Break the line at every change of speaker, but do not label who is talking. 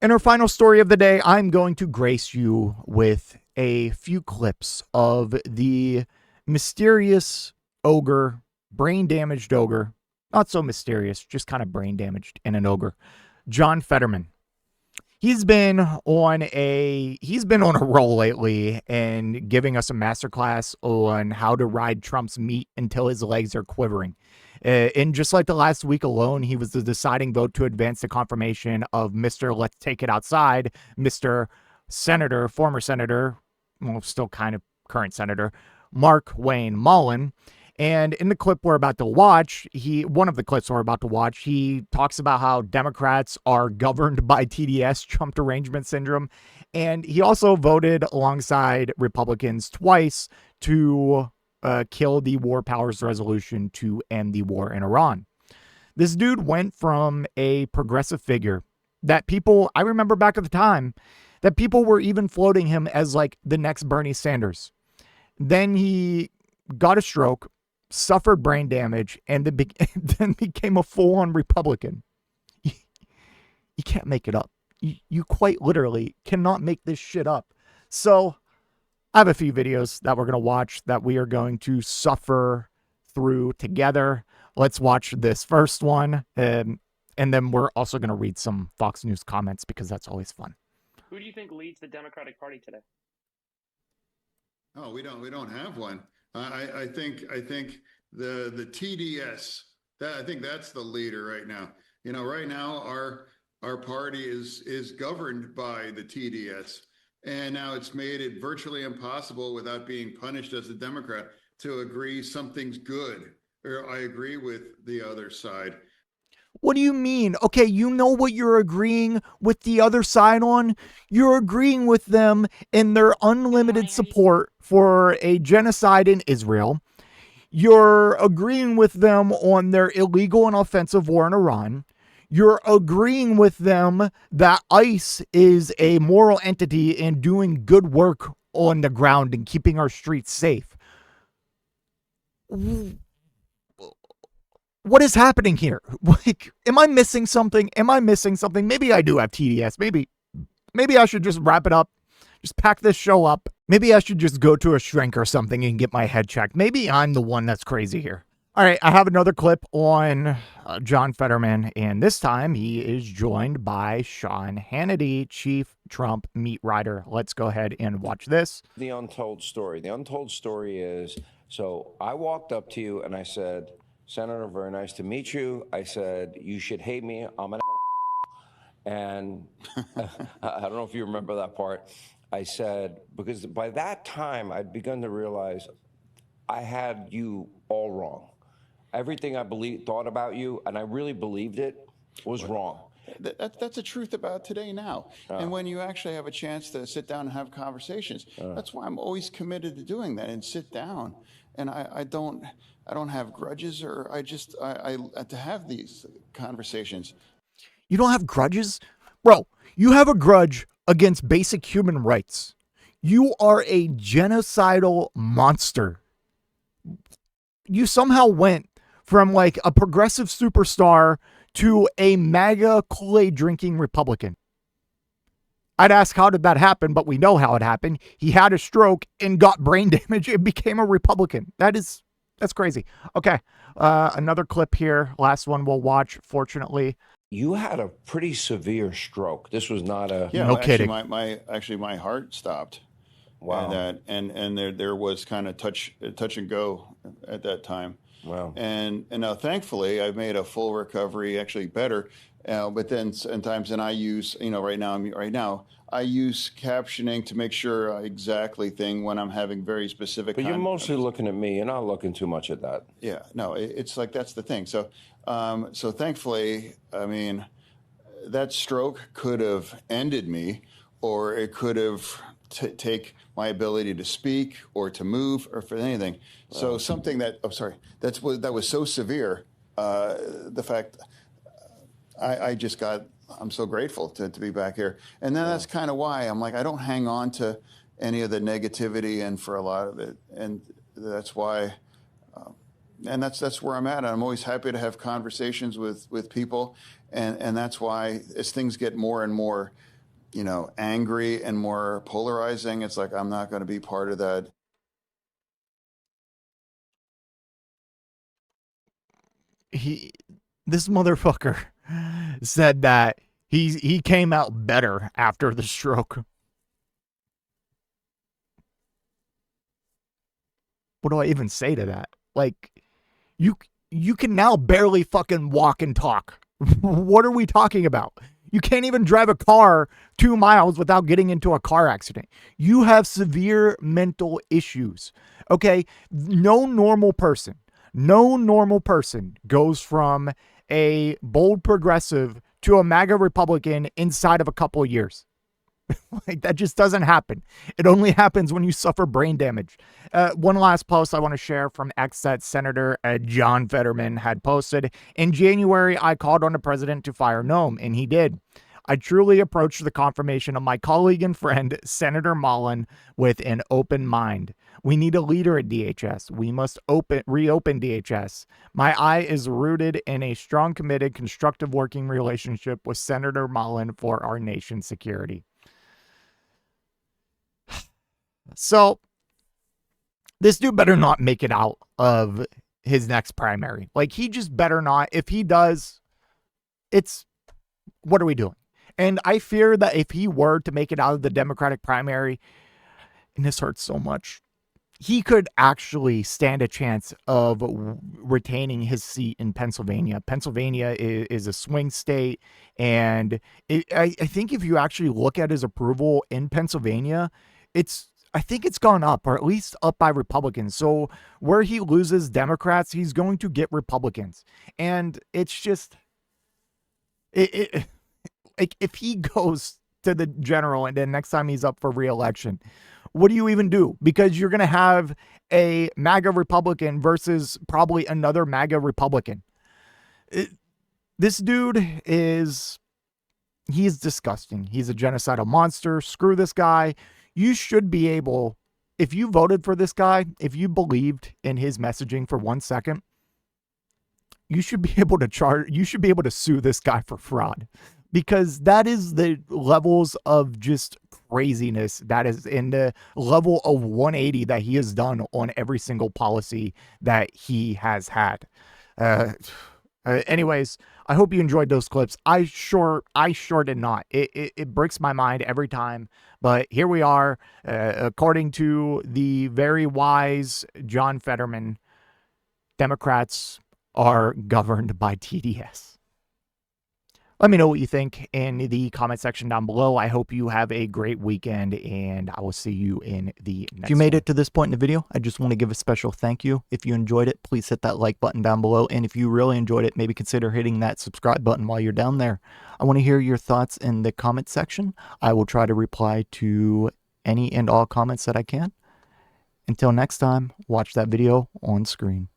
In our final story of the day, I'm going to grace you with a few clips of the mysterious ogre, brain-damaged ogre, not so mysterious, just kind of brain-damaged and an ogre, John Fetterman. He's been on a roll lately and giving us a masterclass on how to ride Trump's meat until his legs are quivering. And just like the last week alone, he was the deciding vote to advance the confirmation of Mr. Let's Take It Outside, Mr. Senator, former Senator, well, still kind of current Senator, Mark Wayne Mullin. And in the clip we're about to watch, one of the clips we're about to watch, he talks about how Democrats are governed by TDS, Trump Derangement Syndrome. And he also voted alongside Republicans twice to kill the War Powers Resolution to end the war in Iran. This dude went from a progressive figure that people, I remember back at the time, that people were even floating him as like the next Bernie Sanders. Then he got a stroke, suffered brain damage, and then became a full-on Republican. You can't make it up. You quite literally cannot make this shit up. So I have a few videos that we're going to watch that we are going to suffer through together. Let's watch this first one. And then we're also going to read some Fox News comments because that's always fun.
Who do you think leads the Democratic Party today?
Oh, we don't have one. I think the TDS, I think that's the leader right now. You know, right now our party is governed by the TDS, and now it's made it virtually impossible without being punished as a Democrat to agree something's good. Or I agree with the other side.
What do you mean? Okay, you know what you're agreeing with the other side on? You're agreeing with them in their unlimited support for a genocide in Israel. You're agreeing with them on their illegal and offensive war in Iran. You're agreeing with them that ICE is a moral entity and doing good work on the ground and keeping our streets safe. What is happening here? Like, am I missing something? Maybe I do have TDS. Maybe I should just wrap it up. Just pack this show up. Maybe I should just go to a shrink or something and get my head checked. Maybe I'm the one that's crazy here. All right, I have another clip on John Fetterman, and this time he is joined by Sean Hannity, Chief Trump meat rider. Let's go ahead and watch this.
The untold story. The untold story is, so I walked up to you and I said, Senator, very nice to meet you. I said, you should hate me. I'm an and I don't know if you remember that part. I said, because by that time I'd begun to realize I had you all wrong. Everything I thought about you, and I really believed it, was wrong.
That's the truth about today now. And when you actually have a chance to sit down and have conversations, that's why I'm always committed to doing that and sit down. And I don't have grudges, or I to have these conversations.
You don't have grudges? Bro, you have a grudge against basic human rights. You are a genocidal monster. You somehow went from like a progressive superstar to a MAGA Kool-Aid drinking Republican. I'd ask how did that happen, but we know how it happened. He had a stroke and got brain damage and became a Republican. That's crazy. Okay, another clip here. Last one we'll watch, fortunately.
You had a pretty severe stroke. This was not a...
Yeah,
no
well,
kidding.
My heart stopped.
Wow.
And there was kind of touch and go at that time.
Wow.
And now thankfully I've made a full recovery, actually better. But then sometimes I use, right now I use captioning to make sure exactly thing when I'm having very specific.
But you're mostly looking at me. You're not looking too much at that.
Yeah, no, it's like that's the thing. So thankfully, I mean, that stroke could have ended me, or it could have take my ability to speak or to move or for anything. So something that that was so severe. The fact I'm so grateful to be back here. And then that's kind of why I'm like, I don't hang on to any of the negativity and for a lot of it. And that's why, and that's where I'm at. I'm always happy to have conversations with people. And that's why as things get more and more you know, angry and more polarizing. It's like, I'm not going to be part of that.
This motherfucker said that he came out better after the stroke. What do I even say to that? Like, you can now barely fucking walk and talk. What are we talking about? You can't even drive a car 2 miles without getting into a car accident. You have severe mental issues. Okay? No normal person goes from a bold progressive to a MAGA Republican inside of a couple of years. Like, that just doesn't happen. It only happens when you suffer brain damage. One last post I want to share from X that Senator John Fetterman had posted. In January, I called on the president to fire Noam, and he did. I truly approached the confirmation of my colleague and friend, Senator Mullin, with an open mind. We need a leader at DHS. We must reopen DHS. My eye is rooted in a strong, committed, constructive working relationship with Senator Mullin for our nation's security. So this dude better not make it out of his next primary. Like, he just better not. If he does, what are we doing? And I fear that if he were to make it out of the Democratic primary, and this hurts so much, he could actually stand a chance of retaining his seat in Pennsylvania. Pennsylvania is a swing state, and I think if you actually look at his approval in Pennsylvania, I think it's gone up, or at least up by Republicans. So where he loses Democrats, he's going to get Republicans. And it's just, like, if he goes to the general and then next time he's up for re-election, what do you even do? Because you're going to have a MAGA Republican versus probably another MAGA Republican. This dude he's disgusting. He's a genocidal monster. Screw this guy. You should be able, if you voted for this guy, if you believed in his messaging for 1 second, you should be able to sue this guy for fraud, because that is the levels of just craziness that is in the level of 180 that he has done on every single policy that he has had. Anyways, I hope you enjoyed those clips. I sure did not. It breaks my mind every time. But here we are. According to the very wise John Fetterman, Democrats are governed by TDS. Let me know what you think in the comment section down below. I hope you have a great weekend, and I will see you in the next one. If you made it to this point in the video, I just want to give a special thank you. If you enjoyed it, please hit that like button down below. And if you really enjoyed it, maybe consider hitting that subscribe button while you're down there. I want to hear your thoughts in the comment section. I will try to reply to any and all comments that I can. Until next time, watch that video on screen.